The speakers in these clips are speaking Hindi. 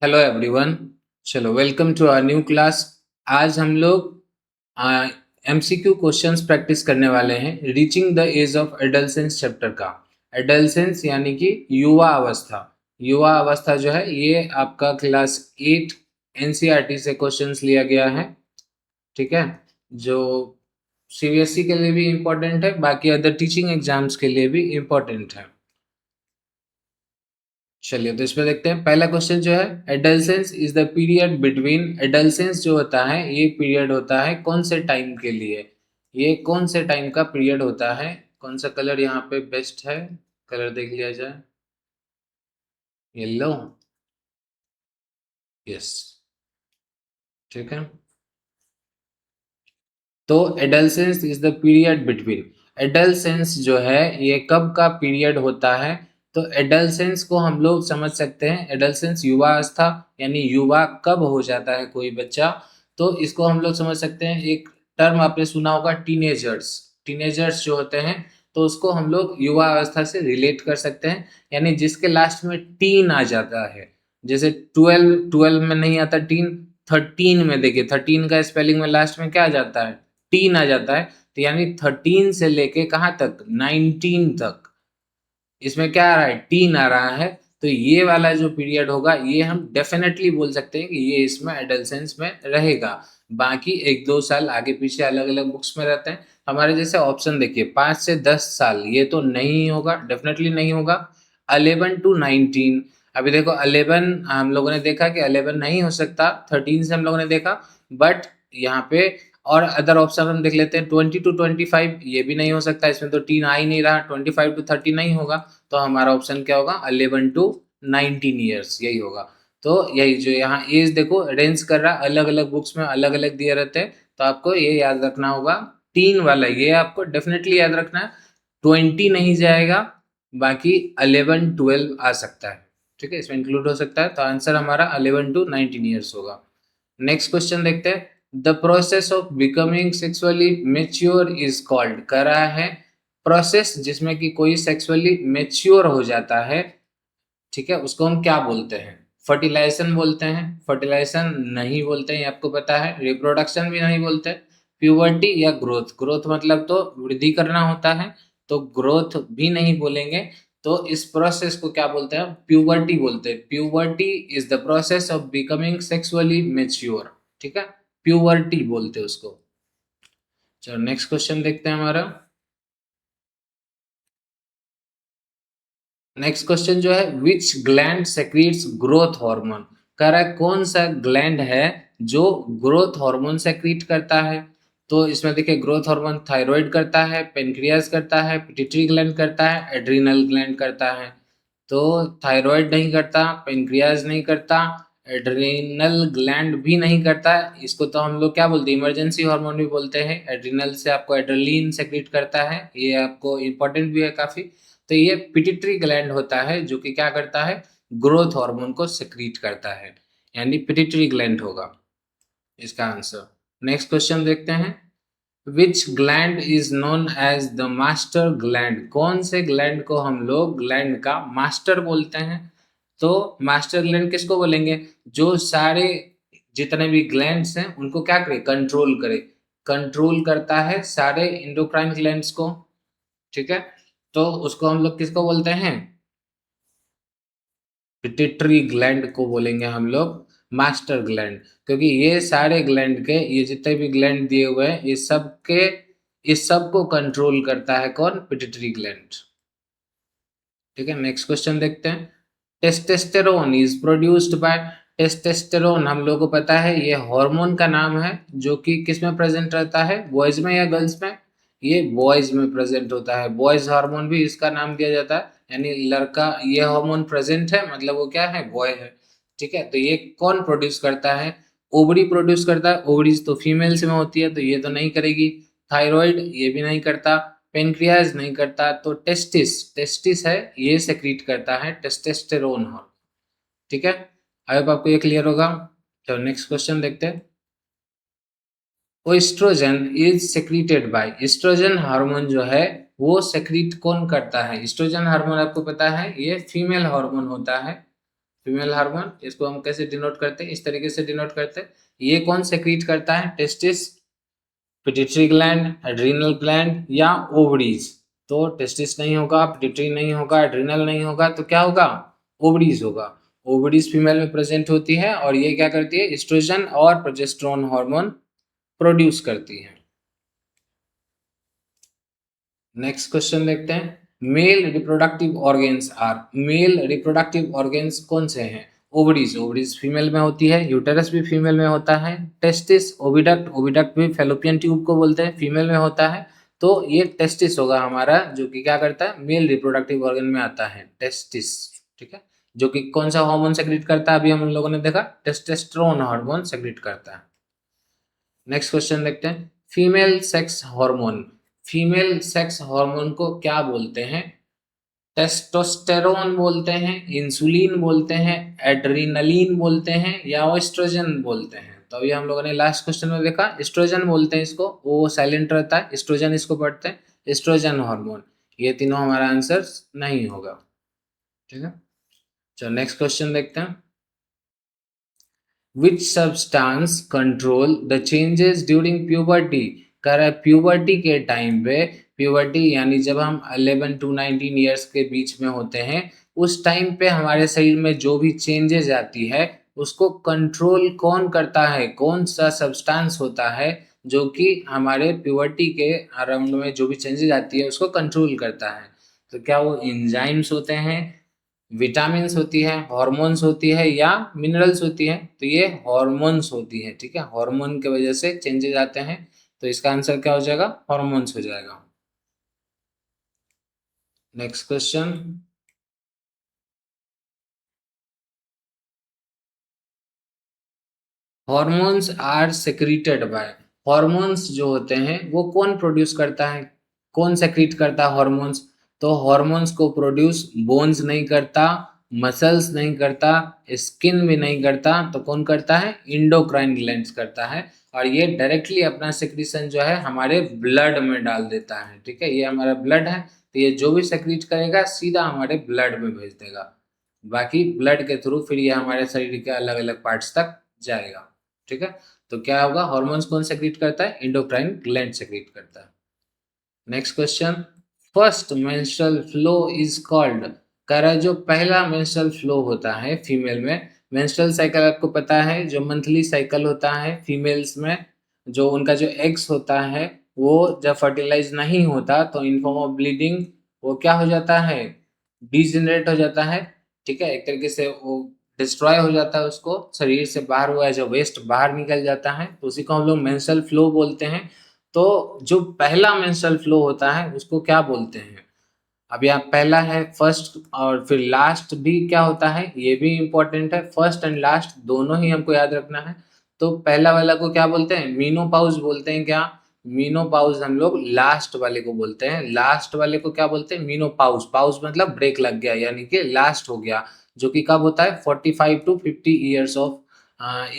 Hello everyone. चलो welcome to our new class. आज हम लोग एमसीक्यू क्वेश्चंस प्रैक्टिस करने वाले हैं रीचिंग द एज ऑफ एडolescence चैप्टर का। एडolescence यानी कि युवा अवस्था। युवा अवस्था जो है ये आपका क्लास 8 एनसीईआरटी से क्वेश्चंस लिया गया है। ठीक है, जो सीबीएसई के लिए भी इम्पोर्टेंट है, बाकी अदर टीचिंग एग्जाम्स के लिए भी इम्पोर्टेंट है। चलिए तो इसमें देखते हैं। पहला क्वेश्चन जो है, एडolescence इज द पीरियड बिटवीन। एडolescence जो होता है ये पीरियड होता है कौन से टाइम के लिए, ये कौन से टाइम का पीरियड होता है। कौन सा कलर यहाँ पे बेस्ट है, कलर देख लिया जाए। येलो, यस, ठीक है। तो एडolescence इज द पीरियड बिटवीन। एडolescence जो है ये कब का पीरियड होता है, तो एडolescence को हम लोग समझ सकते हैं। एडolescence युवा अवस्था यानी युवा कब हो जाता है कोई बच्चा, तो इसको हम लोग समझ सकते हैं। एक टर्म आपने सुना होगा, टीनेजर्स। टीनेजर्स जो होते हैं तो उसको हम लोग युवा अवस्था से रिलेट कर सकते हैं, यानी जिसके लास्ट में टीन आ जाता है। जैसे 12 में नहीं आता टीन, 13 में देखिए, 13 का स्पेलिंग में लास्ट में क्या आ जाता है, टीन आ जाता है। तो यानी 13 से लेके कहाँ तक, 19 तक इसमें क्या आ रहा है, टीन आ रहा है। तो ये वाला जो पीरियड होगा ये हम डेफिनेटली बोल सकते हैं कि ये इसमें एडolescence में रहेगा। बाकी 1-2 साल आगे पीछे अलग अलग बुक्स में रहते हैं। हमारे जैसे ऑप्शन देखिए, 5 से 10 साल ये तो नहीं होगा, डेफिनेटली नहीं होगा। 11 to 19, अभी देखो 11 हम लोगों ने देखा कि 11 नहीं हो सकता, 13 से हम लोगों ने देखा। बट यहाँ पे और अदर ऑप्शन हम देख लेते हैं, 20 to 25 ये भी नहीं हो सकता, इसमें तो टीन आ ही नहीं रहा। 25 to 30 नहीं होगा, तो हमारा ऑप्शन क्या होगा, 11 to 19 ईयर्स, यही होगा। तो यही जो यहाँ एज देखो रेंज कर रहा, अलग अलग बुक्स में अलग अलग दिए रहते हैं, तो आपको ये याद रखना होगा। टीन वाला ये आपको डेफिनेटली याद रखना है, 20 नहीं जाएगा, बाकी 11-12 आ सकता है। ठीक है, इसमें इंक्लूड हो सकता है, तो आंसर हमारा 11 to 19 ईयर्स होगा। नेक्स्ट क्वेश्चन देखते हैं। The process of becoming sexually mature is called, कह रहा है प्रोसेस जिसमें कि कोई सेक्सुअली मेच्योर हो जाता है, ठीक है, उसको हम क्या बोलते हैं। फर्टिलाइजेशन बोलते हैं, फर्टिलाइजेशन नहीं बोलते हैं, ये आपको पता है। रिप्रोडक्शन भी नहीं बोलते। प्यूबर्टी या ग्रोथ, ग्रोथ मतलब तो वृद्धि करना होता है, तो ग्रोथ भी नहीं बोलेंगे। तो इस प्रोसेस को क्या बोलते हैं, प्यूबर्टी बोलते हैं। Puberty is the process of becoming sexually mature, ठीक है, प्यूबर्टी बोलते हैं उसको। चलो नेक्स्ट क्वेश्चन देखते हैं हमारा। नेक्स्ट क्वेश्चन जो है, विच ग्लैंड सेक्रीट्स ग्रोथ हार्मोन, कह रहा है कौन सा ग्लैंड है जो ग्रोथ हार्मोन सेक्रीट करता है। तो इसमें देखिए, ग्रोथ हार्मोन थायराइड करता है, पेनक्रियास करता है, पिट्यूटरी ग्लैंड करता है, एड्रिनल ग्लैंड करता है। तो थायराइड नहीं करता, पेनक्रियास नहीं करता, एड्रिनल ग्लैंड भी नहीं करता। इसको तो हम लोग क्या बोलते हैं, इमरजेंसी हार्मोन भी बोलते हैं। एड्रिनल से आपको एड्रेनलिन सेक्रेट करता है, ये आपको इंपॉर्टेंट भी है काफी। तो ये पिट्यूटरी ग्लैंड होता है जो कि क्या करता है, ग्रोथ हार्मोन को सेक्रीट करता है, यानी पिट्यूटरी ग्लैंड होगा इसका आंसर। नेक्स्ट क्वेश्चन देखते हैं। Which gland is known as the master gland, कौन से ग्लैंड को हम लोग ग्लैंड का मास्टर बोलते हैं। तो मास्टर ग्लैंड किसको बोलेंगे, जो सारे जितने भी ग्लैंड्स हैं उनको क्या करे, कंट्रोल करे। कंट्रोल करता है सारे इंडोक्राइन ग्लैंड्स को, ठीक है। तो उसको हम लोग किसको बोलते हैं, पिट्यूटरी ग्लैंड को बोलेंगे हम लोग मास्टर ग्लैंड, क्योंकि ये सारे ग्लैंड के, ये जितने भी ग्लैंड दिए हुए हैं ये सब के, इस सब को कंट्रोल करता है कौन, पिट्यूटरी ग्लैंड। ठीक है, नेक्स्ट क्वेश्चन देखते हैं। Testosterone is produced by, testosterone हम लोगों को पता है ये हार्मोन का नाम है, जो कि किस में प्रेजेंट रहता है, बॉयज में या गर्ल्स में, ये बॉयज में प्रेजेंट होता है। बॉयज हार्मोन भी इसका नाम दिया जाता है, यानी लड़का ये हार्मोन प्रेजेंट है मतलब वो क्या है, बॉय है। ठीक है, तो ये कौन प्रोड्यूस करता है, ओवरी प्रोड्यूस करता है। ओवरीज तो फीमेल्स में होती है, तो ये तो नहीं करेगी। थायराइड ये भी नहीं करता, पेनक्रियाज नहीं करता, तो टेस्टिस, टेस्टिस है ये सेक्रीट करता है टेस्टेस्टेरोन हार्मोन। ठीक है, आई होप आपको ये क्लियर होगा। तो नेक्स्ट क्वेश्चन देखते हैं। Estrogen is secreted by, estrogen hormone जो है वो सेक्रीट कौन करता है। एस्ट्रोजन हार्मोन आपको पता है ये फीमेल हार्मोन होता है, फीमेल हार्मोन, इसको हम कैसे डिनोट करते हैं, इस तरीके से डिनोट करते हैं। ये कौन सेक्रीट करता है, testis, pituitary gland, adrenal gland या ओवरीज। तो टेस्टिस नहीं होगा, पिट्यूटरी नहीं होगा, एड्रिनल नहीं होगा, तो क्या होगा, ओवरीज होगा। ओवरीज फीमेल में प्रेजेंट होती है और ये क्या करती है, एस्ट्रोजन और प्रोजेस्टेरोन हार्मोन प्रोड्यूस करती है। नेक्स्ट क्वेश्चन देखते हैं, male reproductive organs are, male reproductive organs कौन से हैं, ओवरीज, ओवरीज फीमेल में होती है, यूटेरस भी फीमेल में होता है, टेस्टिस, ओविडक्ट, ओविडक्ट भी फैलोपियन ट्यूब को बोलते हैं, फीमेल में होता है। तो ये टेस्टिस होगा हमारा, जो कि क्या करता है, मेल रिप्रोडक्टिव ऑर्गन में आता है, टेस्टिस। ठीक है, जो कि कौन सा हार्मोन सेक्रेट करता है, अभी हम लोगों ने देखा टेस्टोस्टेरोन हार्मोन सेक्रेट करता है। नेक्स्ट क्वेश्चन देखते हैं, female sex hormone, female sex hormone को क्या बोलते हैं, टेस्टोस्टेरोन बोलते हैं, इंसुलिन बोलते हैं, एड्रीनलिन बोलते हैं या एस्ट्रोजन बोलते हैं। तो अभी हम लोगों ने लास्ट क्वेश्चन में देखा एस्ट्रोजन बोलते हैं इसको, वो साइलेंट रहता है, एस्ट्रोजन इसको पढ़ते हैं, एस्ट्रोजन हार्मोन। ये तीनों हमारा आंसर नहीं होगा। ठीक है, चलो नेक्स्ट क्वेश्चन देखते हैं, which substance control the changes during puberty, कह रहा है प्यूबर्टी के टाइम पे, प्यूबर्टी यानी जब हम 11 टू 19 ईयर्स के बीच में होते हैं, उस टाइम पे हमारे शरीर में जो भी चेंजेस आती है उसको कंट्रोल कौन करता है, कौन सा सब्सटेंस होता है जो कि हमारे प्यूबर्टी के अराउंड में जो भी चेंजेस आती है उसको कंट्रोल करता है। तो क्या वो इंजाइम्स होते हैं, विटामिन्स होती है, हॉर्मोन्स होती है या मिनरल्स होती है, तो ये हॉर्मोन्स होती है। ठीक है, हार्मोन की वजह से चेंजेस आते हैं, तो इसका आंसर क्या हो जाएगा, हॉर्मोन्स हो जाएगा। Next question, hormones are secreted by, hormones जो होते हैं वो कौन प्रोड्यूस करता है, कौन सेक्रीट करता है हॉर्मोन्स, तो हॉर्मोन्स को प्रोड्यूस बोन्स नहीं करता, मसल्स नहीं करता, स्किन भी नहीं करता, तो कौन करता है, इंडोक्राइन ग्लैंड्स करता है। और ये डायरेक्टली अपना सेक्रीशन जो है हमारे ब्लड में डाल देता है। ठीक है, ये हमारा ब्लड है, तो ये जो भी सेक्रीट करेगा सीधा हमारे ब्लड में भेज देगा, बाकी ब्लड के थ्रू फिर ये हमारे शरीर के अलग अलग पार्ट्स तक जाएगा। ठीक है, तो क्या होगा, हॉर्मोन्स कौन सेक्रेट करता है, इंडोक्राइन ग्लैंड सेक्रेट करता है। Next question, first menstrual flow is called, कह रहा है जो पहला मेंस्ट्रुअल फ्लो होता है फीमेल में, मेंस्ट्रुअल साइकिल आपको पता है जो मंथली साइकिल होता है फीमेल्स में, जो उनका जो एग्स होता है वो जब फर्टिलाइज नहीं होता तो इन फॉर्म ऑफ ब्लीडिंग वो क्या हो जाता है, डिजेनरेट हो जाता है। ठीक है, एक तरीके से वो डिस्ट्रॉय हो जाता है, उसको शरीर से बाहर हुआ जो वेस्ट बाहर निकल जाता है, तो उसी को हम लोग मेंस्ट्रुअल फ्लो बोलते हैं। तो जो पहला मेंस्ट्रुअल फ्लो होता है उसको क्या बोलते हैं, अब यहाँ पहला है फर्स्ट और फिर लास्ट भी क्या होता है, ये भी इंपॉर्टेंट है, फर्स्ट एंड लास्ट दोनों ही हमको याद रखना है। तो पहला वाला को क्या बोलते हैं, मीनोपाउज बोलते हैं क्या, मीनोपाउज हम लोग लास्ट वाले को बोलते हैं, लास्ट वाले को क्या बोलते हैं, मीनोपाउज, पाउज मतलब ब्रेक लग गया यानी कि लास्ट हो गया, जो कि कब होता है 45 टू 50 ईयर्स ऑफ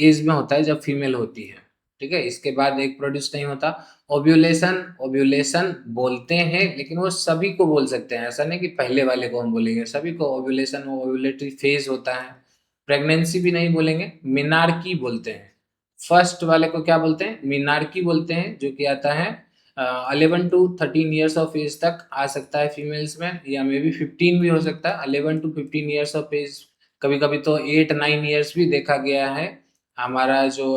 एज में होता है जब फीमेल होती है। ठीक है, इसके बाद एक प्रोड्यूस नहीं होता। ओव्यूलेशन, ओव्यूलेशन बोलते हैं लेकिन वो सभी को बोल सकते हैं, ऐसा नहीं कि पहले वाले को हम बोलेंगे, सभी को ओव्यूलेशन, ओव्यूलेटरी फेज होता है। प्रेगनेंसी भी नहीं बोलेंगे, मिनार्की बोलते हैं, फर्स्ट वाले को क्या बोलते हैं, मिनार्की बोलते हैं, जो कि आता है 11 to 13 ईयर्स ऑफ एज तक आ सकता है फीमेल्स में, या मे बी 15 भी हो सकता है, 11 to 15 ईयर्स ऑफ एज, कभी कभी तो 8-9 ईयर्स भी देखा गया है। हमारा जो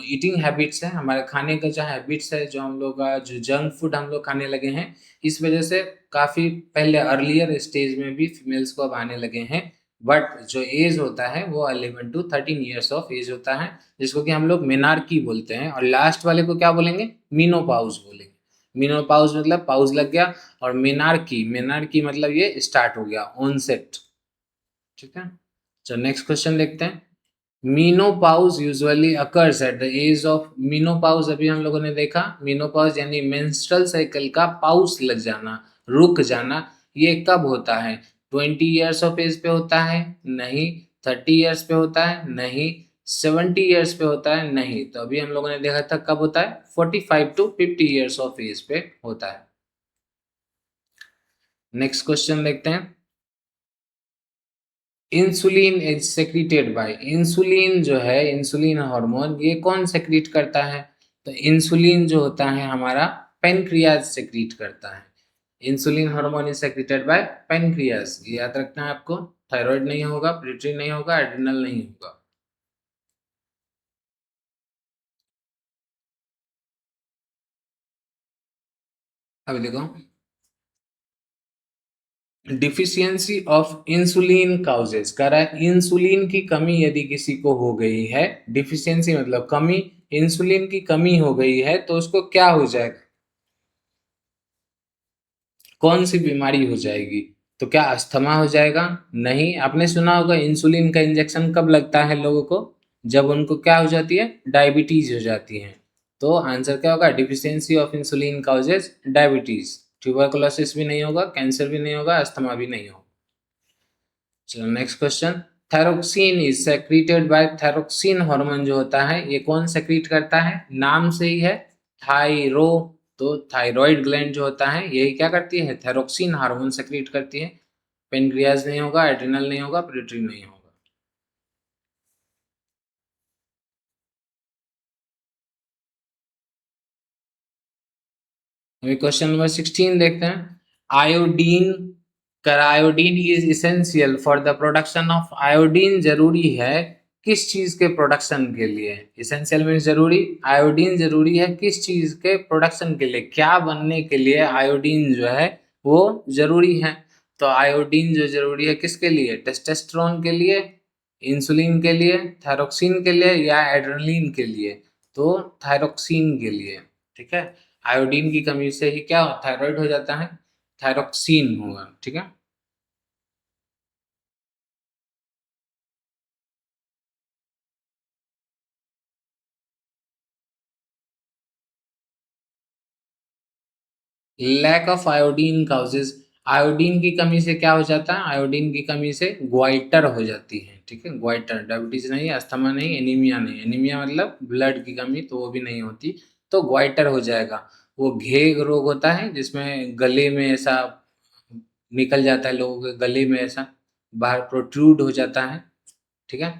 ईटिंग हैबिट्स है, हमारे खाने का जो हैबिट्स है, जो हम लोग का जो जंक फूड हम लोग खाने लगे हैं, इस वजह से काफ़ी पहले अर्लियर स्टेज में भी फीमेल्स को अब आने लगे हैं। बट जो एज होता है वो 11 to 13 ईयर्स ऑफ एज होता है, जिसको कि हम लोग मेनार्की बोलते हैं। और लास्ट वाले को क्या बोलेंगे, मीनोपाउज बोलेंगे। मीनोपाउज मतलब पाउज लग गया, और मेनार्की, मेनार्की मतलब ये स्टार्ट हो गया, ऑनसेट। ठीक है, चलो नेक्स्ट क्वेश्चन देखते हैं, menopause usually occurs at the age of, menopause अभी हम लोगों ने देखा, मीनोपाउज यानी मेंस्ट्रुअल साइकिल का पाउस लग जाना, रुक जाना, ये कब होता है, 20 ईयर्स ऑफ एज पे होता है, नहीं, 30 ईयर्स पे होता है, नहीं, 70 ईयर्स पे होता है, नहीं, तो अभी हम लोगों ने देखा था कब होता है, 45 to 50 ईयर्स ऑफ एज पे होता है। नेक्स्ट क्वेश्चन देखते हैं, insulin is secreted by, insulin जो है, इंसुलिन हार्मोन ये कौन सेक्रीट करता है? तो इंसुलिन जो होता है हमारा पेनक्रियाज सेक्रीट करता है। Insulin hormone is secreted bye pancreas, ये याद रखना है आपको। थायराइड नहीं होगा, पिट्यूटरी नहीं होगा, एड्रिनल नहीं होगा। अब देखो, डिफिशियंसी ऑफ इंसुलिन काउजेस, कह रहा है इंसुलिन की कमी यदि किसी को हो गई है, डिफिशियंसी मतलब कमी, इंसुलिन की कमी हो गई है तो उसको क्या हो जाएगा, कौन सी बीमारी हो जाएगी? तो क्या अस्थमा हो जाएगा? नहीं। आपने सुना होगा इंसुलिन का इंजेक्शन कब लगता है लोगों को? जब उनको क्या हो जाती है, डायबिटीज हो जाती है। तो आंसर क्या होगा, deficiency of insulin causes diabetes. Tuberculosis भी नहीं होगा, कैंसर भी नहीं होगा, अस्थमा भी नहीं होगा। चलो next question, thyroxine is secreted by, thyroxine hormone जो होता है ये कौन सेक्रीट करता है? नाम से ही है थायरो, तो थायराइड ग्लैंड जो होता है यही क्या करती है, थायरोक्सिन हार्मोन सेक्रीट करती है। पेनक्रियाज नहीं होगा, एड्रिनल नहीं होगा, पिट्यूटरी नहीं होगा। अभी क्वेश्चन नंबर 16 देखते हैं। आयोडीन, कर iodine is essential for the production of, iodine जरूरी है किस चीज के प्रोडक्शन के लिए? इसेंशियल मीन्स जरूरी, आयोडीन जरूरी है किस चीज के प्रोडक्शन के लिए, क्या बनने के लिए आयोडीन जो है वो जरूरी है? तो आयोडीन जो जरूरी है किसके लिए, टेस्टोस्टेरोन के लिए, इंसुलिन के लिए, थायरोक्सिन के लिए या एड्रेनलिन के लिए? तो थायरोक्सिन के लिए। ठीक है, आयोडीन की कमी से ही क्या थायराइड हो जाता है, थायरोक्सिन होगा। ठीक है, lack of iodine causes, iodine की कमी से क्या हो जाता है, आयोडीन की कमी से ग्वाइटर हो जाती है। ठीक है, ग्वाइटर, डायबिटीज नहीं, अस्थमा नहीं, एनीमिया नहीं, एनीमिया मतलब ब्लड की कमी, तो वो भी नहीं होती, तो ग्वाइटर हो जाएगा। वो घेग रोग होता है जिसमें गले में ऐसा निकल जाता है, लोगों के गले में ऐसा बाहर प्रोट्रूड हो जाता है। ठीक है,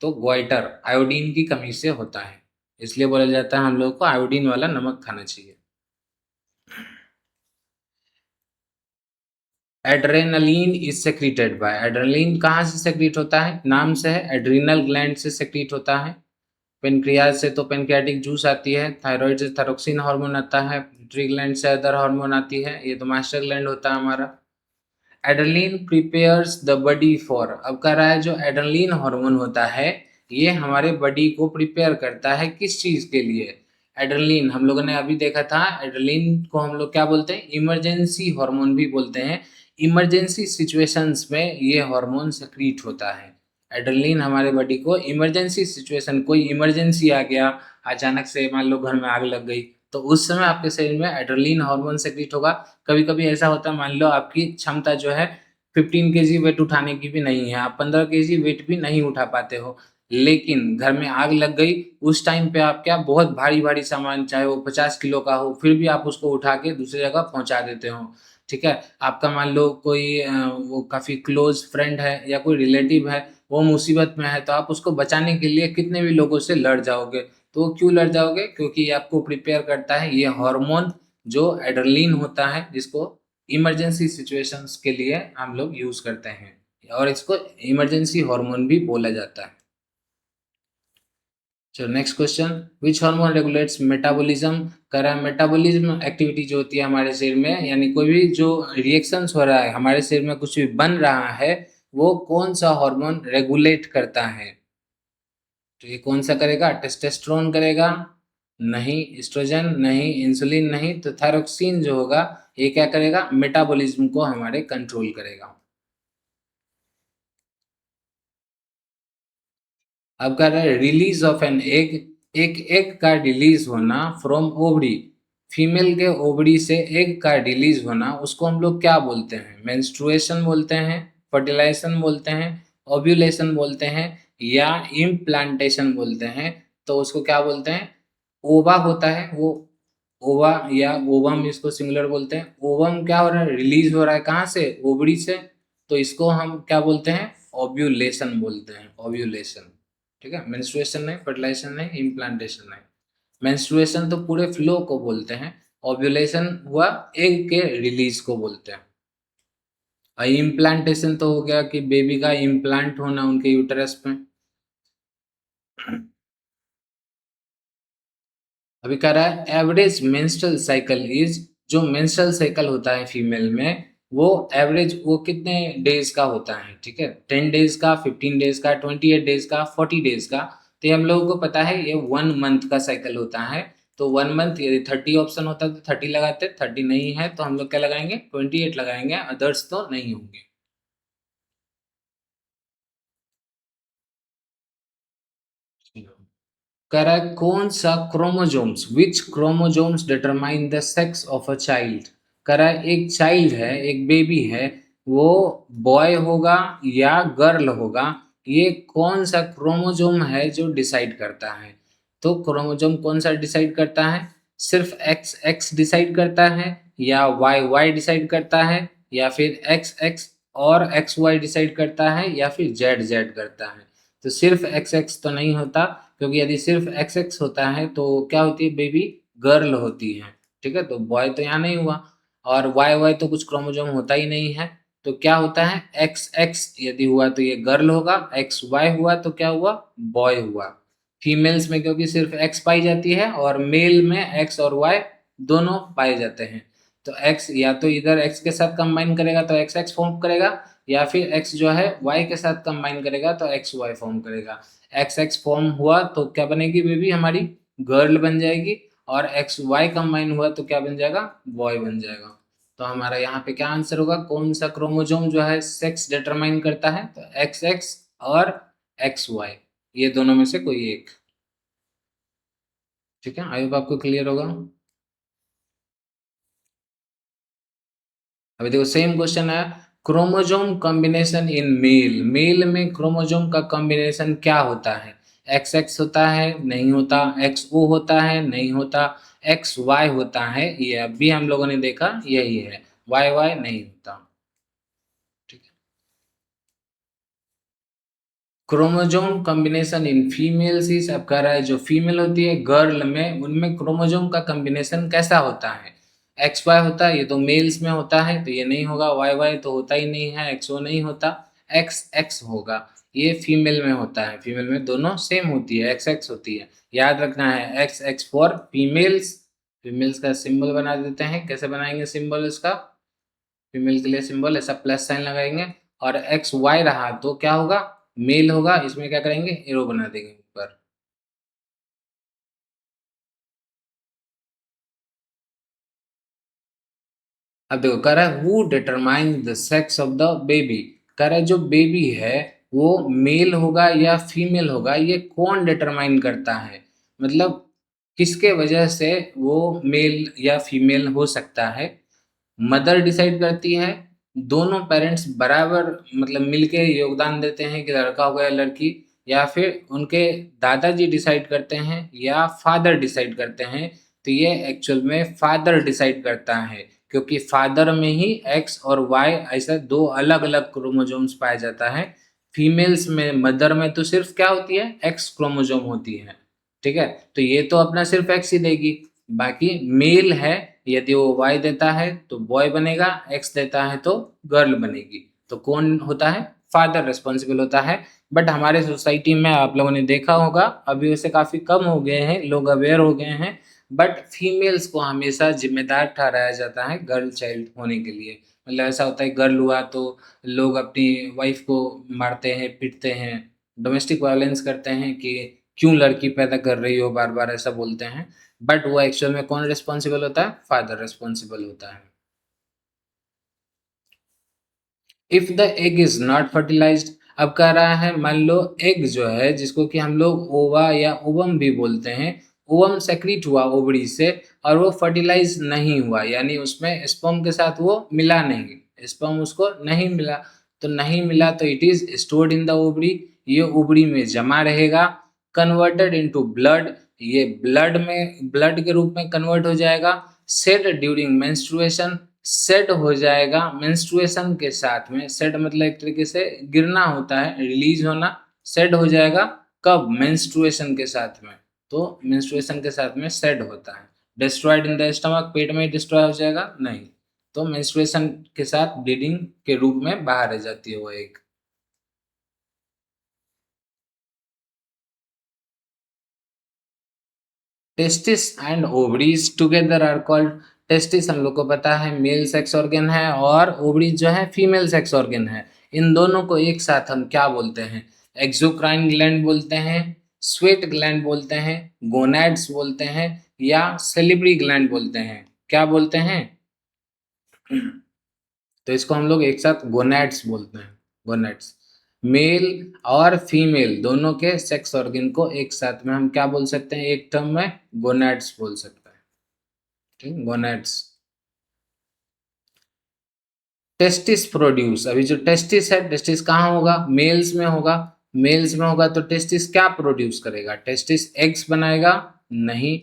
तो ग्वाइटर आयोडीन की कमी से होता है, इसलिए बोला जाता है हम लोग को आयोडीन वाला नमक खाना चाहिए। Adrenaline is secreted by, adrenaline कहाँ से सेक्रीट होता है, नाम से है, एड्रीनल ग्लैंड से सेक्रीट होता है। पेनक्रियाज से तो पेनक्रियाटिक जूस आती है, थायराइड से थायरोक्सिन हार्मोन आता है, पिट्यूटरी ग्लैंड से अदर हार्मोन आती है, ये तो मास्टर ग्लैंड होता है हमारा। Adrenaline prepares the body for, अब कह रहा है जो एड्रेनलिन हार्मोन होता है ये हमारे बॉडी को प्रिपेयर करता है किस चीज के लिए? एड्रेनलिन हम लोगों ने अभी देखा था, एड्रेनलिन को हम लोग क्या बोलते हैं, इमरजेंसी हार्मोन भी बोलते हैं। इमरजेंसी सिचुएशंस में ये हार्मोन सक्रिएट होता है। एड्रेनलिन हमारे बॉडी को इमरजेंसी सिचुएशन, कोई इमरजेंसी आ गया, अचानक से मान लो घर में आग लग गई, तो उस समय आपके शरीर में एड्रेनलिन हार्मोन सेक्रेट होगा। कभी कभी ऐसा होता है, मान लो आपकी क्षमता जो है 15 kg वेट उठाने की भी नहीं है, आप 15 kg वेट भी नहीं उठा पाते हो, लेकिन घर में आग लग गई, उस टाइम पे आप क्या बहुत भारी भारी सामान, चाहे वो 50 किलो का हो, फिर भी आप उसको उठा के दूसरी जगह पहुंचा देते हो। ठीक है, आपका मान लो कोई वो काफी क्लोज फ्रेंड है या कोई रिलेटिव है, वो मुसीबत में है, तो आप उसको बचाने के लिए कितने भी लोगों से लड़ जाओगे। तो क्यों लड़ जाओगे, क्योंकि ये आपको प्रिपेयर करता है ये हार्मोन जो एड्रेनलिन होता है, जिसको इमरजेंसी सिचुएशंस के लिए हम लोग यूज करते हैं, और इसको इमरजेंसी हार्मोन भी बोला जाता है। चलो next question, which hormone regulates metabolism, कह रहा है मेटाबॉलिज्म एक्टिविटी जो होती है हमारे शरीर में, यानी कोई भी जो रिएक्शंस हो रहा है हमारे शरीर में, कुछ भी बन रहा है, वो कौन सा हार्मोन रेगुलेट करता है? तो ये कौन सा करेगा, टेस्टोस्टेरोन करेगा? नहीं। एस्ट्रोजन नहीं, इंसुलिन नहीं, तो थायरोक्सिन जो होगा ये क्या करेगा, मेटाबॉलिज्म को हमारे कंट्रोल करेगा। अब कह रहा है रिलीज ऑफ एन एग, एक एग का रिलीज होना फ्रॉम ओवरी, फीमेल के ओवरी से एग का रिलीज होना, उसको हम लोग क्या बोलते हैं, मेंस्ट्रुएशन बोलते हैं, फर्टिलाइजेशन बोलते हैं, ओव्यूलेशन बोलते हैं, या इम्प्लांटेशन बोलते हैं? तो उसको क्या बोलते हैं, ओवा होता है वो, ओवा या ओवम इसको सिंगुलर बोलते हैं। ओवम क्या हो रहा है, रिलीज हो रहा है कहाँ से, ओवरी से, तो इसको हम क्या बोलते हैं, ओव्यूलेशन बोलते हैं, ओव्यूलेशन। ठीक है, मेंस्ट्रुएशन नहीं, फर्टिलाइजेशन नहीं, इम्प्लांटेशन नहीं। मेंस्ट्रुएशन तो पूरे फ्लो को बोलते हैं, ओव्यूलेशन हुआ एग के रिलीज को बोलते हैं। और इम्प्लांटेशन तो हो गया कि बेबी का इम्प्लांट होना उनके यूटरस में। अभी कह रहा है एवरेज मेंस्ट्रुअल साइकिल इज, जो मेंस्ट्रुअल साइकिल होता है फीमेल में वो एवरेज वो कितने डेज का होता है। ठीक है, 10 डेज का, 15 डेज का, 28 डेज का, 40 डेज का। तो ये हम लोगों को पता है ये 1 मंथ का साइकिल होता है। तो 1 मंथ यदि 30 ऑप्शन होता तो 30 लगाते, 30 नहीं है तो हम लोग क्या लगाएंगे, 28 लगाएंगे, अदर्स तो नहीं होंगे। कह रहा है कौन सा chromosomes, which chromosomes determine the sex of a child. कह रहा है एक चाइल्ड है, एक बेबी है, वो बॉय होगा या गर्ल होगा, ये कौन सा क्रोमोजोम है जो डिसाइड करता है। तो क्रोमोजोम कौन सा डिसाइड करता है, सिर्फ एक्स एक्स डिसाइड करता है, या वाई वाई डिसाइड करता है, या फिर एक्स एक्स और एक्स वाई डिसाइड करता है, या फिर जेड जेड करता है। तो सिर्फ एक्स एक्स तो नहीं होता, क्योंकि यदि सिर्फ एक्स एक्स होता है तो क्या होती है, बेबी गर्ल होती है। ठीक है, तो बॉय तो यहाँ नहीं हुआ, और वाई वाई तो कुछ क्रोमोजोम होता ही नहीं है। तो क्या होता है, एक्स एक्स यदि हुआ तो ये गर्ल होगा, एक्स वाई हुआ तो क्या हुआ, बॉय हुआ। फीमेल्स में क्योंकि सिर्फ एक्स पाई जाती है और मेल में एक्स और वाई दोनों पाए जाते हैं। तो एक्स या तो इधर एक्स के साथ कंबाइन करेगा तो एक्स एक्स फॉर्म करेगा, या फिर एक्स जो है वाई के साथ कंबाइन करेगा तो एक्स वाई फॉर्म करेगा। एक्स एक्स फॉर्म हुआ तो क्या बनेगी, बेबी हमारी गर्ल बन जाएगी, और एक्स वाई कंबाइन हुआ तो क्या बन जाएगा, बॉय बन जाएगा। तो हमारा यहाँ पे क्या आंसर होगा, कौन सा क्रोमोजोम जो है सेक्स डिटरमाइन करता है, तो एक्स एक्स और एक्स वाई, ये दोनों में से कोई एक। ठीक है, आई होप आपको क्लियर होगा। अभी देखो सेम क्वेश्चन है, chromosome combination in male, mail में क्रोमोजोम का कॉम्बिनेशन क्या होता है, एक्स एक्स होता है, नहीं होता, एक्स ओ होता है, नहीं होता, एक्स वाई होता है, ये अभी हम लोगों ने देखा यही है, वाई वाई नहीं होता। ठीक है, chromosome combination in females is, अब कह रहा है जो फीमेल होती है गर्ल में उनमें क्रोमोजोम का कॉम्बिनेशन कैसा होता है, एक्स वाई होता है, ये तो मेल्स में होता है तो ये नहीं होगा, वाई वाई तो होता ही नहीं है, एक्स ओ नहीं होता, एक्स एक्स होगा, ये फीमेल में होता है, फीमेल में दोनों सेम होती है, एक्स एक्स होती है, याद रखना है, x x for females. Females का सिंबल बना देते हैं, कैसे बनाएंगे सिंबल इसका, फीमेल के लिए सिंबल ऐसा प्लस साइन लगाएंगे, और एक्स वाई रहा तो क्या होगा, मेल होगा, इसमें क्या करेंगे, एरो बना देंगे ऊपर। अब देखो कह रहा है who determine the sex of the baby, कह रहा है जो बेबी है वो मेल होगा या फीमेल होगा, ये कौन डिटरमाइन करता है, मतलब किसके वजह से वो मेल या फीमेल हो सकता है। मदर डिसाइड करती है, दोनों पेरेंट्स बराबर मतलब मिलके योगदान देते हैं कि लड़का हो गया लड़की, या फिर उनके दादाजी डिसाइड करते हैं या फादर डिसाइड करते हैं। तो ये एक्चुअल में फादर डिसाइड करता है, क्योंकि फादर में ही एक्स और वाई ऐसा दो अलग अलग क्रोमोजोम्स पाया जाता है। फीमेल्स में मदर में तो सिर्फ क्या होती है, एक्स क्रोमोजोम होती है। ठीक है, तो ये तो अपना सिर्फ एक्स ही देगी, बाकी मेल है, यदि वो वाई देता है तो बॉय बनेगा, एक्स देता है तो गर्ल बनेगी। तो कौन होता है, फादर रिस्पॉन्सिबल होता है। बट हमारे सोसाइटी में आप लोगों ने देखा होगा अभी वैसे काफी कम हो गए हैं, लोग अवेयर हो गए हैं, बट फीमेल्स को हमेशा जिम्मेदार ठहराया जाता है गर्ल चाइल्ड होने के लिए। मतलब ऐसा होता है गर्ल हुआ तो लोग अपनी वाइफ को मारते हैं, पीटते हैं, डोमेस्टिक वायलेंस करते हैं कि क्यों लड़की पैदा कर रही हो, बार बार ऐसा बोलते हैं। बट वो एक्चुअल में कौन रिस्पॉन्सिबल होता है, फादर रिस्पॉन्सिबल होता है। If the egg is not fertilised, अब कह रहा है मान लो एग जो है जिसको कि हम लोग ओवा या ओवम भी बोलते हैं, ओवम सेक्रीट हुआ ओवरी से और वो फर्टिलाइज नहीं हुआ, यानी उसमें स्पर्म के साथ वो मिला नहीं, स्पर्म उसको नहीं मिला। तो नहीं मिला तो it is stored in the ovary, ये ओवरी में जमा रहेगा। कन्वर्टेड इनटू ब्लड, ये ब्लड में ब्लड के रूप में कन्वर्ट हो जाएगा। सेड ड्यूरिंग मेंस्ट्रुएशन, सेट हो जाएगा मेंस्ट्रुएशन के साथ में। सेट मतलब एक तरीके से गिरना होता है, रिलीज होना। सेट हो जाएगा कब? मेंस्ट्रुएशन के साथ में। तो मेंस्ट्रुएशन के साथ में सेट होता है। डिस्ट्रॉयड इन द स्टमक, पेट में डिस्ट्रॉय हो जाएगा? नहीं। तो मेंस्ट्रुएशन के साथ ब्लीडिंग के रूप में बाहर आ जाती है वो एक। Testis and ovaries together are called. Testis हम लोग को पता है मेल सेक्स ऑर्गन है, और ओवरीज जो है फीमेल सेक्स ऑर्गन है। इन दोनों को एक साथ हम क्या बोलते हैं? एक्सोक्राइन ग्लैंड बोलते हैं, स्वेट ग्लैंड बोलते हैं, गोनैड्स बोलते हैं, या सेलिब्री ग्लैंड बोलते हैं। क्या बोलते हैं? तो इसको हम लोग एक साथ गोनैड्स बोलते हैं। गोनैड्स। मेल और फीमेल दोनों के सेक्स ऑर्गन को एक साथ में हम क्या बोल सकते हैं? एक टर्म में गोनैड्स बोल सकते हैं। ठीक, गोनैड्स। टेस्टिस प्रोड्यूस, अभी जो टेस्टिस है, टेस्टिस कहाँ होगा? मेल्स में होगा। मेल्स में होगा तो टेस्टिस क्या प्रोड्यूस करेगा? टेस्टिस एग्स बनाएगा? नहीं।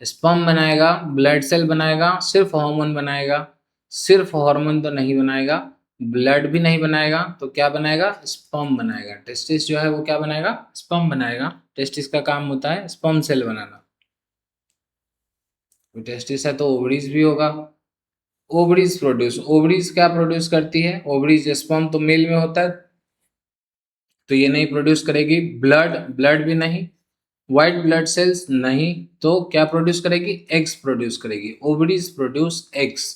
स्पर्म बनाएगा? ब्लड सेल बनाएगा? सिर्फ हार्मोन बनाएगा? सिर्फ हार्मोन तो नहीं बनाएगा, ब्लड भी नहीं बनाएगा, तो क्या बनाएगा? स्पर्म बनाएगा। टेस्टिस जो है वो क्या बनाएगा? स्पर्म बनाएगा। टेस्टिस का काम होता है स्पर्म सेल बनाना। तो टेस्टिस है तो ओवरीज भी होगा। ओवरीज प्रोड्यूस, ओवरीज क्या प्रोड्यूस करती है? ओवरीज स्पर्म तो मेल में होता है, तो ये नहीं प्रोड्यूस करेगी। ब्लड, ब्लड भी नहीं। व्हाइट ब्लड सेल्स नहीं, तो क्या प्रोड्यूस करेगी? एग्स प्रोड्यूस करेगी। Ovaries produce eggs.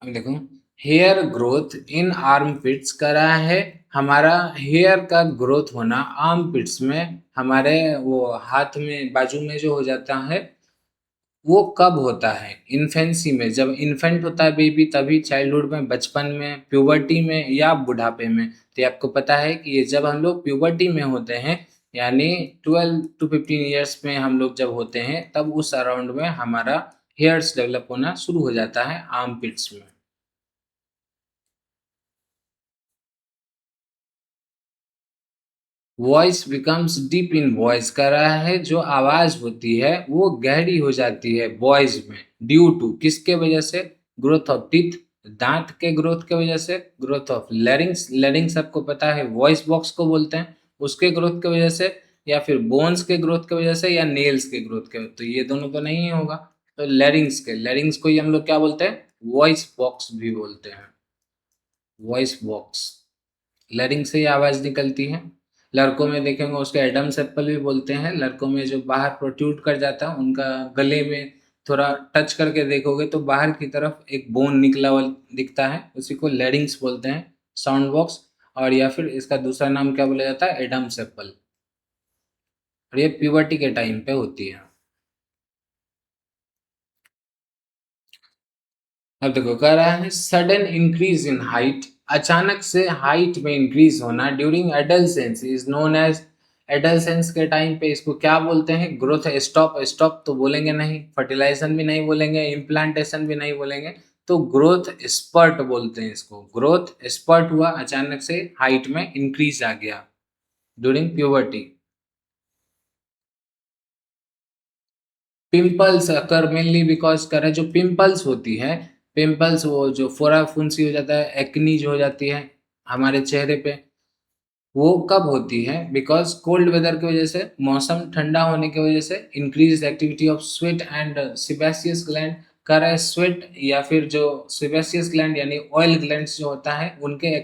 अब देखो, हेयर ग्रोथ इन आर्म पिट्स कर रहा है। हमारा हेयर का ग्रोथ होना आर्म पिट्स में, हमारे वो हाथ में बाजू में जो हो जाता है, वो कब होता है? इन्फेंसी में, जब इन्फेंट होता है बेबी, तभी चाइल्डहुड में, बचपन में, प्यूबर्टी में, या बुढ़ापे में। तो ये आपको पता है कि ये जब हम लोग प्यूबर्टी में होते हैं, यानी 12 to 15 ईयर्स में हम लोग जब होते हैं, तब उस अराउंड में हमारा हेयर्स डेवलप होना शुरू हो जाता है आर्म पिट्स में। Voice becomes deep in voice कर रहा है, जो आवाज होती है वो गहरी हो जाती है बॉयज में। ड्यू टू किसके वजह से? ग्रोथ ऑफ टीथ, दांत के ग्रोथ के वजह से। ग्रोथ ऑफ लेरिंग्स, लेरिंग्स आपको पता है वॉइस बॉक्स को बोलते हैं, उसके ग्रोथ की वजह से। या फिर बोन्स के ग्रोथ की वजह से, या नेल्स के ग्रोथ के, तो ये दोनों तो नहीं होगा। तो लेरिंग्स के, लेरिंग्स को ही हम लोग क्या बोलते हैं? वॉइस बॉक्स भी बोलते हैं। वॉइस बॉक्स, लेरिंग से ही आवाज निकलती है। लड़कों में देखेंगे उसके एडम्स एप्पल भी बोलते हैं। लड़कों में जो बाहर प्रोट्रूड कर जाता है, उनका गले में थोड़ा टच करके देखोगे तो बाहर की तरफ एक बोन निकला हुआ दिखता है, उसी को लेरिंग्स बोलते हैं, साउंड बॉक्स। और या फिर इसका दूसरा नाम क्या बोला जाता है? Adam's apple. और ये प्यूबर्टी के टाइम पे होती है। अब देखो, कह रहा है सडन इंक्रीज इन हाइट, अचानक से हाइट में इंक्रीज होना during adolescence is known as. Adolescence के टाइम पे इसको क्या बोलते हैं? Growth stop. स्टॉप तो बोलेंगे नहीं, फर्टिलाइजेशन भी नहीं बोलेंगे, इम्प्लांटेशन भी नहीं बोलेंगे, तो ग्रोथ स्पर्ट बोलते हैं इसको। ग्रोथ स्पर्ट हुआ, अचानक से हाइट में इंक्रीज आ गया during puberty. Pimples occur mainly because कर जो पिंपल्स होती है, पिंपल्स वो जो फोड़ा फुंसी हो जाता है, एक्नी जो हो जाती है हमारे चेहरे पे, वो कब होती है? बिकॉज कोल्ड वेदर की वजह से, मौसम ठंडा होने की वजह से, increase activity of sweat and sebaceous gland कर रहा है। स्वेट या फिर जो सिबेसियस ग्लैंड यानी ऑयल ग्लैंड्स जो होता है, उनके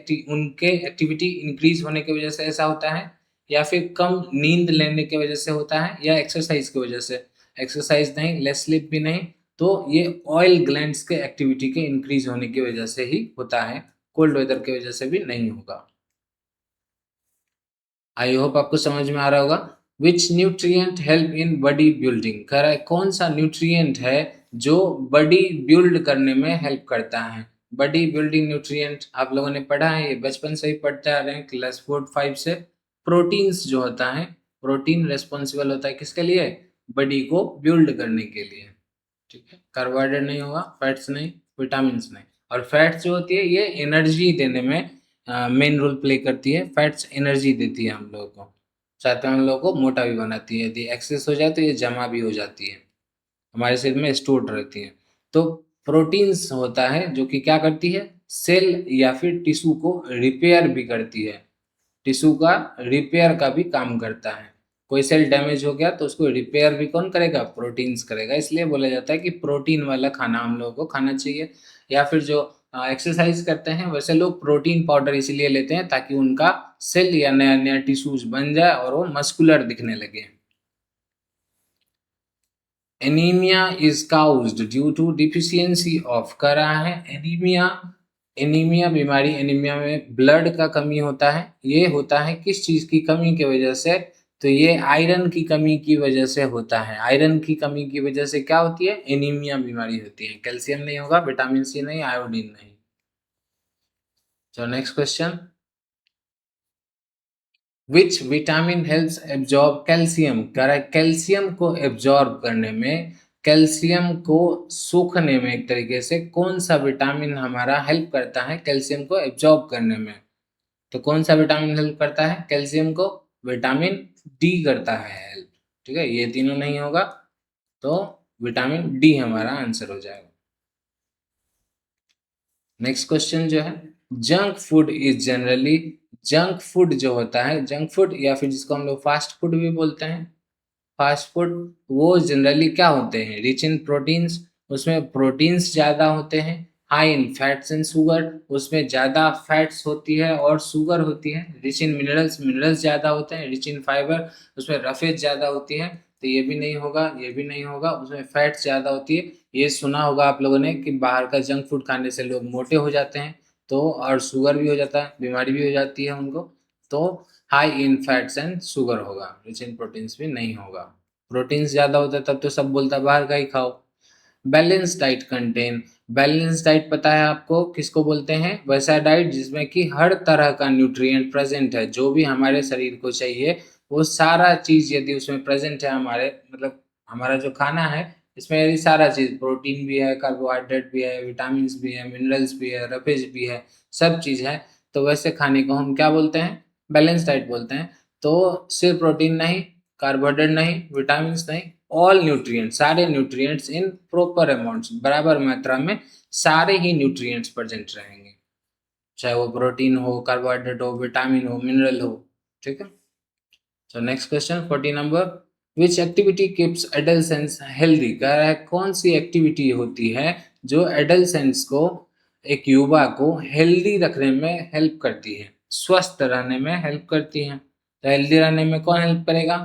एक्टिविटी इंक्रीज होने की वजह से ऐसा होता है, या फिर कम नींद लेने की वजह से होता है, या एक्सरसाइज की वजह से। एक्सरसाइज नहीं, लेस स्लीप भी नहीं, तो ये ऑयल ग्लैंड्स के एक्टिविटी के इंक्रीज होने की वजह से ही होता है, कोल्ड वेदर की वजह से भी नहीं होगा। आई होप आपको समझ में आ रहा होगा। विच nutrient help in body building, कह रहा है कौन सा न्यूट्रिएंट है जो बॉडी बिल्ड करने में हेल्प करता है? बॉडी बिल्डिंग न्यूट्रिएंट आप लोगों ने पढ़ा है, ये बचपन से ही पढ़ते आ रहे हैं क्लास 4 5 से। प्रोटीन्स जो होता है, प्रोटीन रेस्पॉन्सिबल होता है किसके लिए? बॉडी को बिल्ड करने के लिए। ठीक है, कार्बोहाइड्रेट नहीं होगा, फैट्स नहीं, विटामिन नहीं। और फैट्स जो होती है ये एनर्जी देने में मेन रोल प्ले करती है। फैट्स एनर्जी देती है हम लोगों को, साथ में हम लोगों को मोटा भी बनाती है। यदि एक्सेस हो जाए तो ये जमा भी हो जाती है। हमारे शरीर में स्टोर्ड रहती हैं। तो प्रोटीन्स होता है जो कि क्या करती है, सेल या फिर टिश्यू को रिपेयर भी करती है, टिश्यू का रिपेयर का भी काम करता है। कोई सेल डैमेज हो गया तो उसको रिपेयर भी कौन करेगा, प्रोटीन्स करेगा। इसलिए बोला जाता है कि प्रोटीन वाला खाना हम लोगों को खाना चाहिए। या फिर जो एक्सरसाइज करते हैं वैसे लोग प्रोटीन पाउडर इसलिए लेते हैं ताकि उनका सेल या नया नया टिश्यूज बन जाए और वो मस्कुलर दिखने लगे। Anaemia is caused due to deficiency of, कर रहा है एनीमिया। एनीमिया बीमारी, एनीमिया में ब्लड का कमी होता है। ये होता है किस चीज की कमी की वजह से, तो ये आयरन की कमी की वजह से होता है। आयरन की कमी की वजह से क्या होती है, एनीमिया बीमारी होती है। कैल्शियम नहीं होगा, विटामिन सी नहीं, आयोडीन नहीं। चलो next question, which vitamin helps absorb calcium, कह रहा है कैल्शियम को एब्जॉर्ब करने में, कैल्शियम को सोखने में एक तरीके से कौन सा विटामिन हमारा हेल्प करता है कैल्शियम को एब्जॉर्ब करने में। तो कौन सा विटामिन हेल्प करता है कैल्शियम को, विटामिन डी करता है हेल्प। ठीक है, ये तीनों नहीं होगा तो विटामिन डी हमारा आंसर हो जाएगा। नेक्स्ट क्वेश्चन जो है, junk food is generally, junk food जो होता है, जंक फूड या फिर जिसको हम लोग फास्ट फूड भी बोलते हैं, फास्ट फूड, वो जनरली क्या होते हैं, रिच इन प्रोटीन्स, उसमें प्रोटीन्स ज़्यादा होते हैं, high in fats and sugar, उसमें ज़्यादा फैट्स होती है और शुगर होती है, रिच इन मिनरल्स, मिनरल्स ज़्यादा होते हैं, रिच इन फाइबर, उसमें रफेज ज़्यादा होती है। तो ये भी नहीं होगा, ये भी नहीं होगा, उसमें फैट्स ज़्यादा होती है। ये सुना होगा आप लोगों ने कि बाहर का जंक फूड खाने से लोग मोटे हो जाते हैं, तो और शुगर भी हो जाता है, बीमारी भी हो जाती है उनको। तो high in fats and sugar होगा, रिच इन प्रोटीन्स भी नहीं होगा। प्रोटीन्स ज़्यादा होता है तब तो सब बोलता है बाहर का ही खाओ। Balance diet contain, balance diet पता है आपको किसको बोलते हैं, वैसा डाइट जिसमें कि हर तरह का न्यूट्रिएंट प्रेजेंट है, जो भी हमारे शरीर को चाहिए वो सारा चीज़ यदि उसमें प्रेजेंट है, हमारे मतलब हमारा जो खाना है इसमें यदि सारा चीज़, प्रोटीन भी है, कार्बोहाइड्रेट भी है, विटामिन भी है, मिनरल्स भी है, रफेज भी है, सब चीज़ है, तो वैसे खाने को हम क्या बोलते हैं, बैलेंस डाइट बोलते हैं। तो सिर्फ प्रोटीन नहीं, कार्बोहाइड्रेट नहीं, विटामिन नहीं, ऑल न्यूट्रिएंट्स, सारे न्यूट्रिएंट्स इन प्रॉपर अमाउंट्स, बराबर मात्रा में सारे ही न्यूट्रिएंट्स प्रेजेंट रहेंगे, चाहे वो प्रोटीन हो, कार्बोहाइड्रेट हो, विटामिन हो, मिनरल हो। ठीक है। तो नेक्स्ट क्वेश्चन 40 नंबर, विच एक्टिविटी कीप्स एडल्सेंस हेल्दी, कह रहा है कौन सी एक्टिविटी होती है जो एडल्सेंस को, एक युवा को हेल्दी रखने में हेल्प करती है, स्वस्थ रहने में हेल्प करती है। तो हेल्दी रहने में कौन हेल्प करेगा,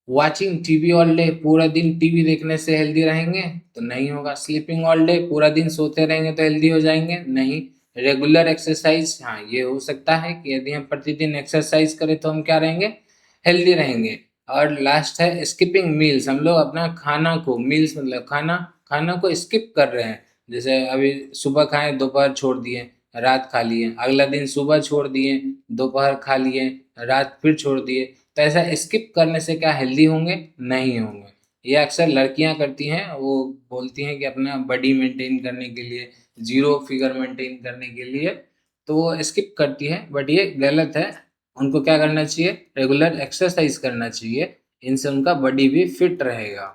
वॉचिंग टीवी ऑल डे, पूरा दिन टीवी देखने से हेल्दी रहेंगे तो नहीं होगा। स्लीपिंग ऑल डे, पूरा दिन सोते रहेंगे तो हेल्दी हो जाएंगे, नहीं। रेगुलर एक्सरसाइज, हाँ ये हो सकता है कि यदि हम प्रतिदिन एक्सरसाइज करें तो हम क्या रहेंगे, हेल्दी रहेंगे। और लास्ट है स्किपिंग मील्स, हम लोग अपना खाना को, मील्स मतलब खाना, खाना को स्किप कर रहे हैं। जैसे अभी सुबह खाएं, दोपहर छोड़ दिए, रात खा लिए, अगला दिन सुबह छोड़ दिए, दोपहर खा लिए, रात फिर छोड़ दिए। तो ऐसा स्किप करने से क्या हेल्दी होंगे, नहीं होंगे। ये अक्सर लड़कियां करती हैं, वो बोलती हैं कि अपना बॉडी मेंटेन करने के लिए, जीरो फिगर मेंटेन करने के लिए, तो वो स्किप करती है, बट ये गलत है। उनको क्या करना चाहिए, रेगुलर एक्सरसाइज करना चाहिए, इनसे उनका बॉडी भी फिट रहेगा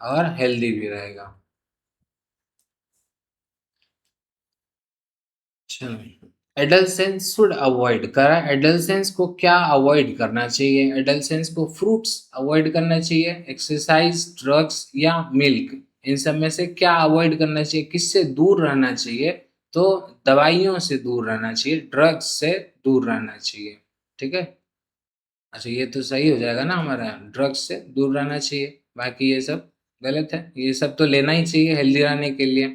और हेल्दी भी रहेगा। चलो, एडल्सेंस शुड अवॉइड करा, एडल्सेंस को क्या अवॉइड करना चाहिए, एडल्सेंस को फ्रूट्स अवॉइड करना चाहिए, एक्सरसाइज, ड्रग्स या मिल्क, इन सब में से क्या अवॉइड करना चाहिए, किससे दूर रहना चाहिए। तो दवाइयों से दूर रहना चाहिए, ड्रग्स से दूर रहना चाहिए। ठीक है। अच्छा ये तो सही हो जाएगा ना हमारा, ड्रग्स से दूर रहना चाहिए, बाकी ये सब गलत है, ये सब तो लेना ही चाहिए हेल्दी रहने के लिए।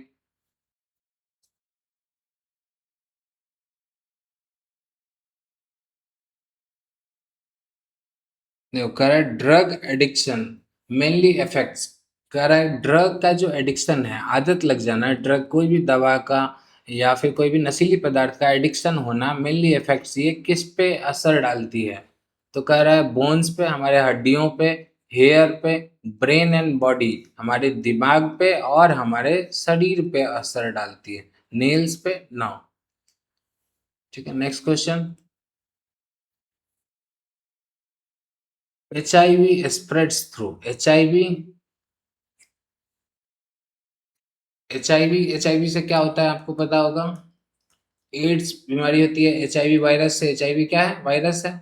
देखो कह रहा है ड्रग एडिक्शन मेनली इफेक्ट्स, कह रहा है ड्रग का जो एडिक्शन है, आदत लग जाना, ड्रग कोई भी दवा का या फिर कोई भी नशीली पदार्थ का एडिक्शन होना, मेनली इफेक्ट्स ये किस पे असर डालती है। तो कह रहा है बोन्स पे, हमारे हड्डियों पे, हेयर पे, ब्रेन एंड बॉडी, हमारे दिमाग पे और हमारे शरीर पे असर डालती है, नेल्स पे ना। ठीक है। Next question, H I V spreads through, H I V HIV से क्या होता है आपको पता होगा। एड्स बीमारी होती है एचआईवी वायरस से। एचआईवी क्या है, वायरस है,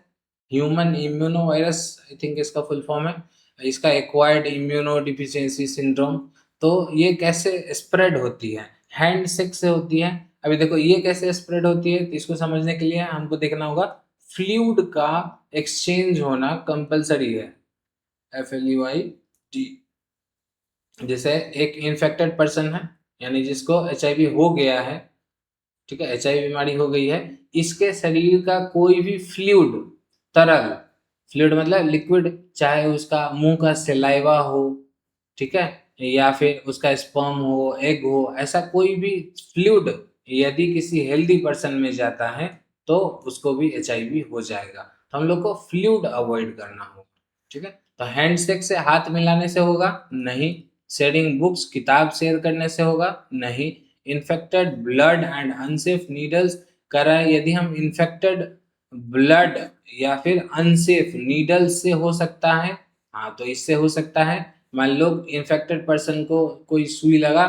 human immuno virus I think इसका फुल फॉर्म है। इसका एक्वायर्ड इम्यूनो डिफिशियंसी सिंड्रोम। तो ये कैसे स्प्रेड होती है, हैंड सेक्स से होती है। अभी देखो ये कैसे स्प्रेड होती है, तो इसको समझने के लिए हमको देखना होगा फ्लूइड का एक्सचेंज होना कंपलसरी है। FLUID। जैसे एक इन्फेक्टेड पर्सन है, यानी जिसको एचआईवी हो गया है, ठीक है, एचआईवी बीमारी हो गई है, इसके शरीर का कोई भी फ्लूइड, तरल, फ्लूइड मतलब लिक्विड, चाहे उसका मुंह का सलाइवा हो, ठीक है, या फिर उसका स्पर्म हो, एग हो, ऐसा कोई भी फ्लूइड यदि किसी हेल्दी पर्सन में जाता है तो उसको भी एचआईवी हो जाएगा। तो हम लोग को फ्लूइड अवॉइड करना होगा, ठीक है। तो हैंडशेक से, हाथ मिलाने से होगा नहीं। शेयरिंग बुक्स, किताब शेयर करने से होगा नहीं। Infected blood and unsafe needles करा है, यदि हम इन्फेक्टेड ब्लड या फिर अनसेफ नीडल्स से हो सकता है, हाँ तो इससे हो सकता है। मान लो इन्फेक्टेड पर्सन को कोई सुई लगा,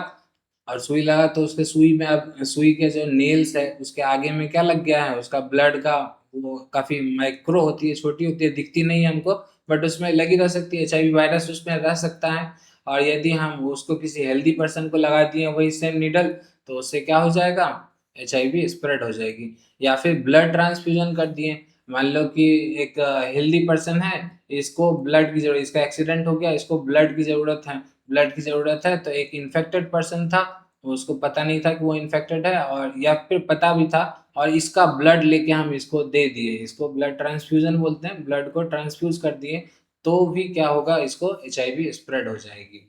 और सुई लगा तो उसके सुई में, अब सुई के जो नेल्स है उसके आगे में क्या लग गया है, उसका ब्लड का, वो काफी माइक्रो होती है, छोटी होती है, दिखती नहीं है हमको, बट उसमें लगी रह सकती है, एचआईवी वायरस उसमें रह सकता है। और यदि हम उसको किसी हेल्दी पर्सन को लगा दिए वही सेम नीडल, तो उससे क्या हो जाएगा, एचआईवी स्प्रेड हो जाएगी। या फिर ब्लड ट्रांसफ्यूजन कर दिए, मान लो कि एक हेल्दी पर्सन है, इसको ब्लड की जरूरत, इसका एक्सीडेंट हो गया, इसको ब्लड की जरूरत है, ब्लड की जरूरत है, तो एक इन्फेक्टेड पर्सन था, उसको पता नहीं था कि वो इन्फेक्टेड है, और या फिर पता भी था, और इसका ब्लड लेके हम इसको दे दिए, इसको ब्लड ट्रांसफ्यूजन बोलते हैं, ब्लड को ट्रांसफ्यूज कर दिए, तो भी क्या होगा, इसको एचआईवी स्प्रेड हो जाएगी।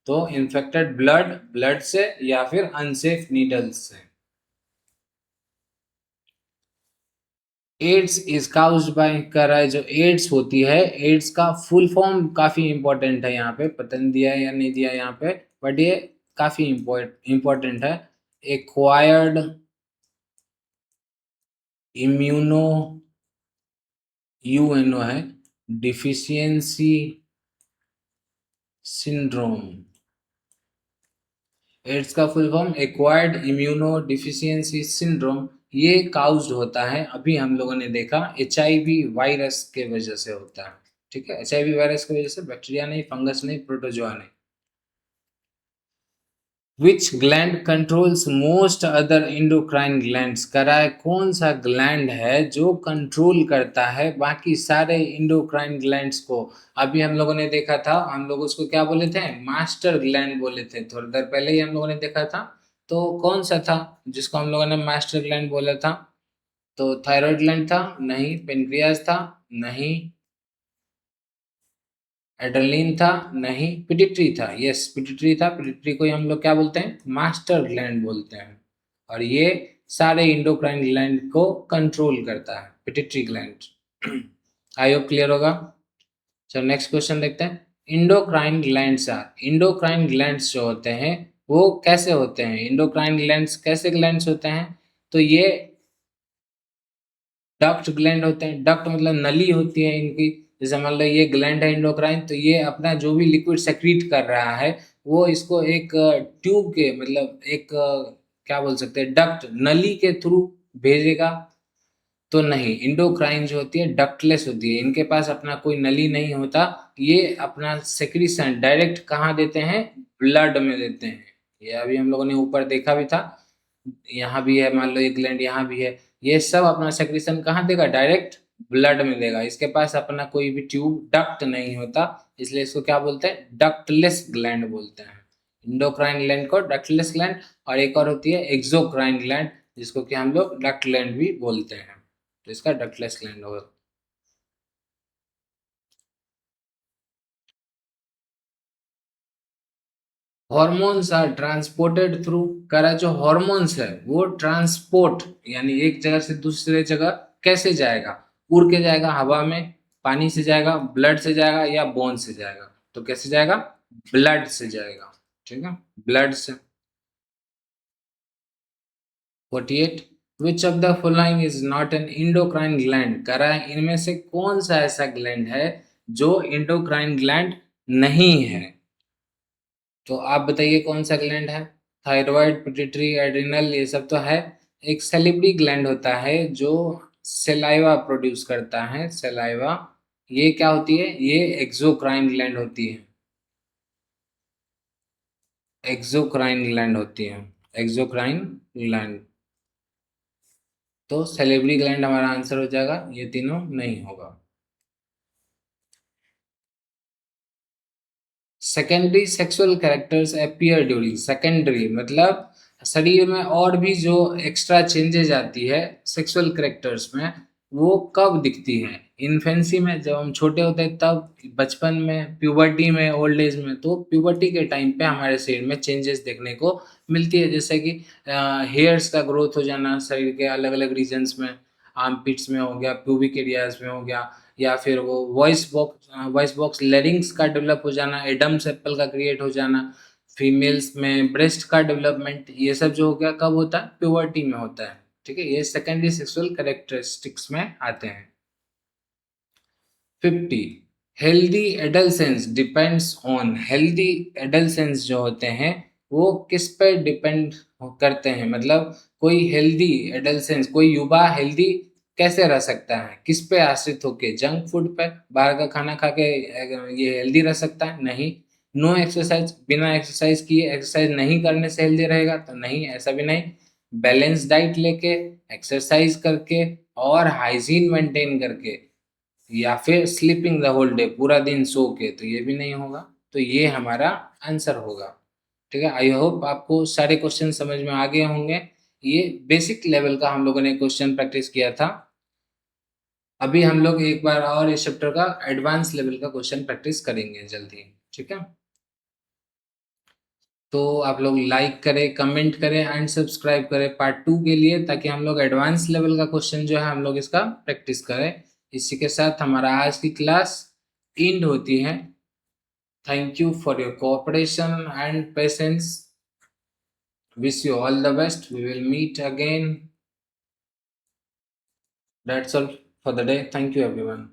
तो इन्फेक्टेड ब्लड, ब्लड से या फिर अनसेफ नीडल्स से। एड्स इज काउज्ड बाय कर रहा है, जो एड्स होती है, एड्स का फुल फॉर्म काफी इंपॉर्टेंट है, यहाँ पे पता नहीं दिया है या नहीं दिया यहाँ पे, बट ये काफी इंपॉर्टेंट है। एक्वायर्ड इम्यूनो, यूएनओ है, डिफिशियंसी सिंड्रोम। एड्स का full form acquired immuno deficiency syndrome. ये काउज्ड होता है, अभी हम लोगों ने देखा, एचआईवी वायरस के वजह से होता है, ठीक है, एचआईवी वायरस की वजह से, बैक्टीरिया नहीं, फंगस नहीं, प्रोटोजोआ नहीं। विच gland controls most other endocrine glands, करा है कौन सा ग्लैंड है जो कंट्रोल करता है बाकी सारे इंडोक्राइन ग्लैंड्स को। अभी हम लोगों ने देखा था, हम लोग उसको क्या बोले थे, मास्टर ग्लैंड बोले थे, थोड़ी देर पहले ही हम लोगों ने देखा था। तो कौन सा था जिसको हम लोगों ने मास्टर ग्लैंड बोला था, तो थायराइड ग्लैंड था नहीं, पेनक्रियास था नहीं, एड्रेनलिन था नहीं, पिट्यूटरी था, यस पिट्यूटरी था, पिट्यूटरी को ही हम लोग क्या बोलते हैं, मास्टर ग्लैंड बोलते हैं। और ये सारे इंडोक्राइन ग्लैंड को कंट्रोल करता है, pituitary gland. I hope clear होगा। चलो नेक्स्ट क्वेश्चन देखते हैं। Endocrine glands are, endocrine glands जो होते हैं वो कैसे होते हैं, इंडोक्राइन ग्लैंड्स कैसे ग्लैंड्स होते हैं, तो ये डक्ट ग्लैंड होते हैं, डक्ट मतलब नली होती है इनकी। जैसे मान लो ये ग्लैंड है इंडोक्राइन, तो ये अपना जो भी लिक्विड सेक्रीट कर रहा है, वो इसको एक ट्यूब के, मतलब एक क्या बोल सकते हैं, डक्ट, नली के थ्रू भेजेगा। तो नहीं, इंडोक्राइन जो होती है डक्टलेस होती है, इनके पास अपना कोई नली नहीं होता, ये अपना सेक्रीशन डायरेक्ट कहाँ देते हैं, ब्लड में देते हैं। ये अभी हम लोगों ने ऊपर देखा भी था, यहाँ भी है, मान लो ये ग्लैंड यहाँ भी है, ये सब अपना सेक्रीशन कहाँ देगा, डायरेक्ट ब्लड में देगा, इसके पास अपना कोई भी ट्यूब, डक्ट नहीं होता, इसलिए इसको क्या बोलते हैं, डक्टलेस ग्लैंड बोलते हैं। इंडोक्राइन ग्लैंड को डक्टलेस ग्लैंड, और एक और होती है एक्सोक्राइन ग्लैंड, जिसको कि हम लोग डक्ट ग्लैंड भी बोलते हैं। तो इसका डक्टलेस ग्लैंड होगा। हॉर्मोन्स आर ट्रांसपोर्टेड थ्रू, करा जो हॉर्मोन्स है वो ट्रांसपोर्ट, यानी एक जगह से दूसरे जगह कैसे जाएगा, उड़ के जाएगा हवा में, पानी से जाएगा, ब्लड से जाएगा, या बोन से जाएगा, तो कैसे जाएगा, ब्लड से जाएगा, ठीक है, ब्लड से। 48, which of the following is not an endocrine gland, करा है इनमें से कौन सा ऐसा ग्लैंड है जो इंडोक्राइन ग्लैंड नहीं है। तो आप बताइए कौन सा ग्लैंड है। थायराइड, पिट्यूटरी, एड्रिनल, ये सब तो है। एक सैलिवरी ग्लैंड होता है जो सलाइवा प्रोड्यूस करता है, सलाइवा। ये क्या होती है? ये एक्सोक्राइन ग्लैंड होती है, एक्सोक्राइन ग्लैंड होती है, एक्सोक्राइन ग्लैंड। तो सैलिवरी ग्लैंड हमारा आंसर हो जाएगा, ये तीनों नहीं होगा। Secondary sexual characters appear during, secondary मतलब शरीर में और भी जो एक्स्ट्रा चेंजेज आती है सेक्सुअल कैरेक्टर्स में, वो कब दिखती है? इन्फेंसी में, जब हम छोटे होते हैं तब, बचपन में, प्यूबर्टी में, ओल्ड एज में। तो प्यूबर्टी के टाइम पे हमारे शरीर में चेंजेस देखने को मिलती है, जैसे कि हेयर्स का ग्रोथ हो जाना शरीर के अलग अलग रीजन्स में, आर्मपिट्स में हो गया, प्यूबिक एरियाज में हो गया, या फिर वो वॉइस बॉक्स लेरिंग्स का डेवलप हो जाना, एडम्स एप्पल का क्रिएट हो जाना, फीमेल्स में ब्रेस्ट का डेवलपमेंट, ये सब जो हो गया कब होता है? प्यूबर्टी में होता है। ठीक है, ये सेकेंडरी सेक्सुअल कैरेक्टरिस्टिक्स में आते हैं। 50, healthy adolescence depends on, healthy adolescence जो होते हैं वो किस पे डिपेंड करते हैं? मतलब कोई हेल्दी एडल्सेंस, कोई युवा हेल्दी कैसे रह सकता है? किस पे आश्रित होके? जंक फूड पे, बाहर का खाना खा के ये हेल्दी रह सकता है? नहीं। नो एक्सरसाइज, बिना एक्सरसाइज किए, एक्सरसाइज नहीं करने से हेल्दी रहेगा? तो नहीं, ऐसा भी नहीं। बैलेंस डाइट लेके, एक्सरसाइज करके और हाइजीन मेंटेन करके, या फिर स्लीपिंग द होल डे, पूरा दिन सो के, तो ये भी नहीं होगा। तो ये हमारा आंसर होगा। ठीक है, आई होप आपको सारे क्वेश्चन समझ में आ गए होंगे। ये बेसिक लेवल का हम लोगों ने क्वेश्चन प्रैक्टिस किया था। अभी हम लोग एक बार और इस चैप्टर का एडवांस लेवल का क्वेश्चन प्रैक्टिस करेंगे जल्दी। ठीक है, तो आप लोग लाइक करें, कमेंट करें एंड सब्सक्राइब करें पार्ट 2 के लिए, ताकि हम लोग एडवांस लेवल का क्वेश्चन जो है हम लोग इसका प्रैक्टिस करें। इसी के साथ हमारा आज की क्लास एंड होती है। Thank you for your cooperation and patience. Wish you all the best. We will meet again. That's all for the day. Thank you, everyone.